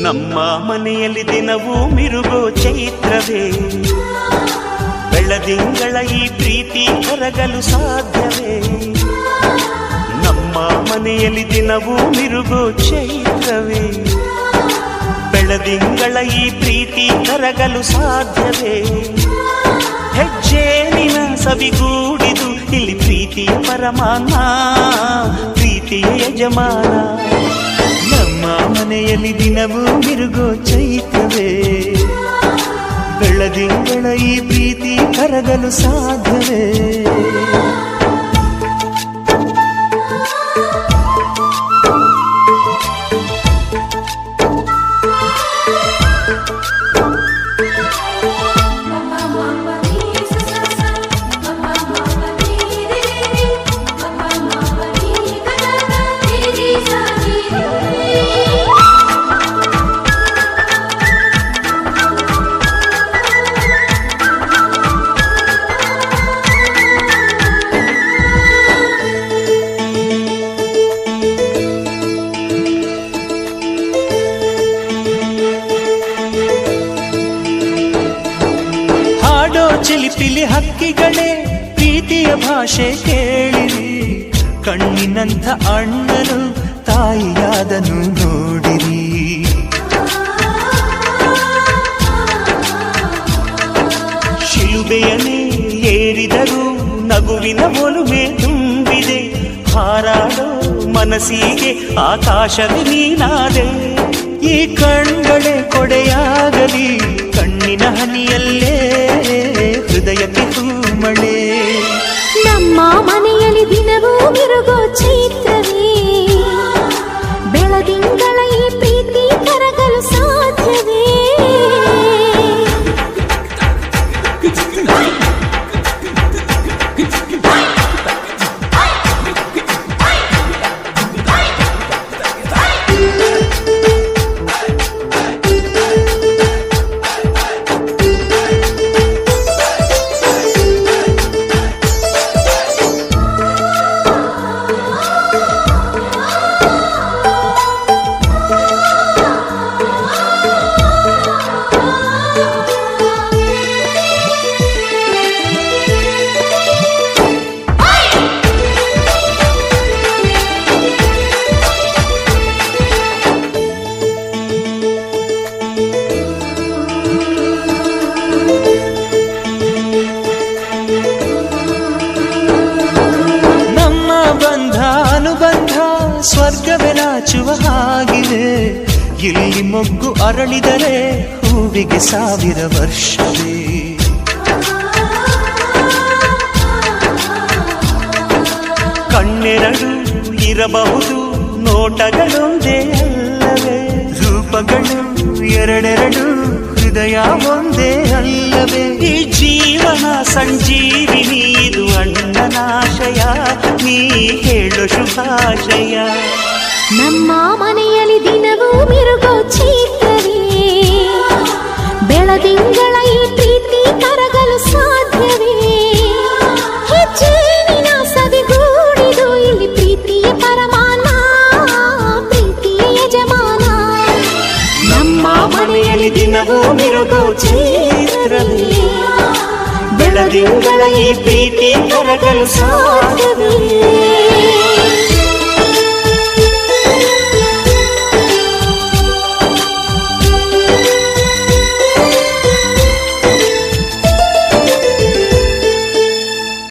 ನಮ್ಮ ಮನೆಯಲ್ಲಿ ದಿನವೂ ಮಿರುಗೋ ಚೈತ್ರವೇ, ಬೆಳದಿಂಗಳ ಈ ಪ್ರೀತಿ ಕರಗಲು ಸಾಧ್ಯವೇ? ನಮ್ಮ ಮನೆಯಲ್ಲಿ ದಿನವೂ ಮಿರುಗೋ ಚೈತ್ರವೇ, ಬೆಳದಿಂಗಳ ಈ ಪ್ರೀತಿ ಕರಗಲು ಸಾಧ್ಯವೇ? ಹೆಜ್ಜೇನಿನ ಸವಿಗೂಡಿದು ಇಲ್ಲಿ ಪ್ರೀತಿಯ ಪರಮಾನ, ಪ್ರೀತಿಯ ಯಜಮಾನ. ನಮ್ಮ ಮನೆಯಲ್ಲಿ ದಿನವೂ ಮಿರುಗೋ ಚೈತ್ರವೇ, ಬೆಳದಿಂಗಳ ಈ ಪ್ರೀತಿ ಕರಗಲು ಸಾಧ್ಯವೇ? ಚಿಲಿಪಿಲಿ ಹಕ್ಕಿಗಳೇ ಪ್ರೀತಿಯ ಭಾಷೆ ಕೇಳಿರಿ, ಕಣ್ಣಿನಂಥ ಅಣ್ಣನು ತಾಯಿಯಾದನು ನೋಡಿರಿ. ಶಿಲುಬೆಯನೇ ಏರಿದರೂ ನಗುವಿನ ಒಲುಮೆ ತುಂಬಿದೆ, ಹಾರಾಡೋ ಮನಸ್ಸಿಗೆ ಆಕಾಶವೇ ನೀನಾದೆ. ಈ ಕಣ್ಗಳೇ ಕೊಡೆಯಾಗಲಿ, ಕಣ್ಣಿನ ಹನಿಯಲ್ಲೇ ಹೃದಯಕ್ಕೆ ತೂಮಳೆ. ನಮ್ಮ ಮನೆಯಲ್ಲಿ ದಿನವೂ ಮಿರುಗೋ ಚೈತ್ರವೇ, ಬೆಳದಿಂಗಳ ಈ ಪ್ರೀತಿ ಕರಗಲು ಸಾಧ್ಯವೇ? ಸ್ವರ್ಗವೇ ನಾಚುವ ಹಾಗಿದೆ, ಇಲ್ಲಿ ಮೊಗ್ಗು ಅರಳಿದರೆ ಹೂವಿಗೆ 1000 ವರ್ಷವೇ. ಕಣ್ಣೆರಡು ಇರಬಹುದು, ನೋಟಗಳೊಂದೇ ಅಲ್ಲವೇ? ರೂಪಗಳು ಎರಡೆರಡು, ಹೃದಯ ಒಂದೇ ಅಲ್ಲವೇ? ಈ ಜೀವನ ಸಂಜೀವಿನಿ, ಇದು ಅಣ್ಣನಾಶಯ, ನೀ ಹೇಳು ಶುಭಾಶಯ. ನಮ್ಮ ಮನೆಯಲ್ಲಿ ದಿನವೂ ಮಿರುಗೋ ಚೈತ್ರವೇ, ಬೆಳದಿಂಗಳ ಈ ಪ್ರೀತಿ ಕರಗಲು ಸಾಧ್ಯವೇ? ಹೆಜ್ಜೇನಿನ ಸವಿಗೂಡಿದು ಇಲ್ಲಿ ಪ್ರೀತಿಯ ಪರಮಾನ, ಪ್ರೀತಿಯ ಯಜಮಾನ. ನಮ್ಮ ಮನೆಯಲ್ಲಿ ದಿನವೂ ಮಿರುಗೋ ಚೈತ್ರವೇ, ಬೆಳದಿಂಗಳ ಈ ಪ್ರೀತಿ ಕರಗಲು ಸಾಧ್ಯವೇ?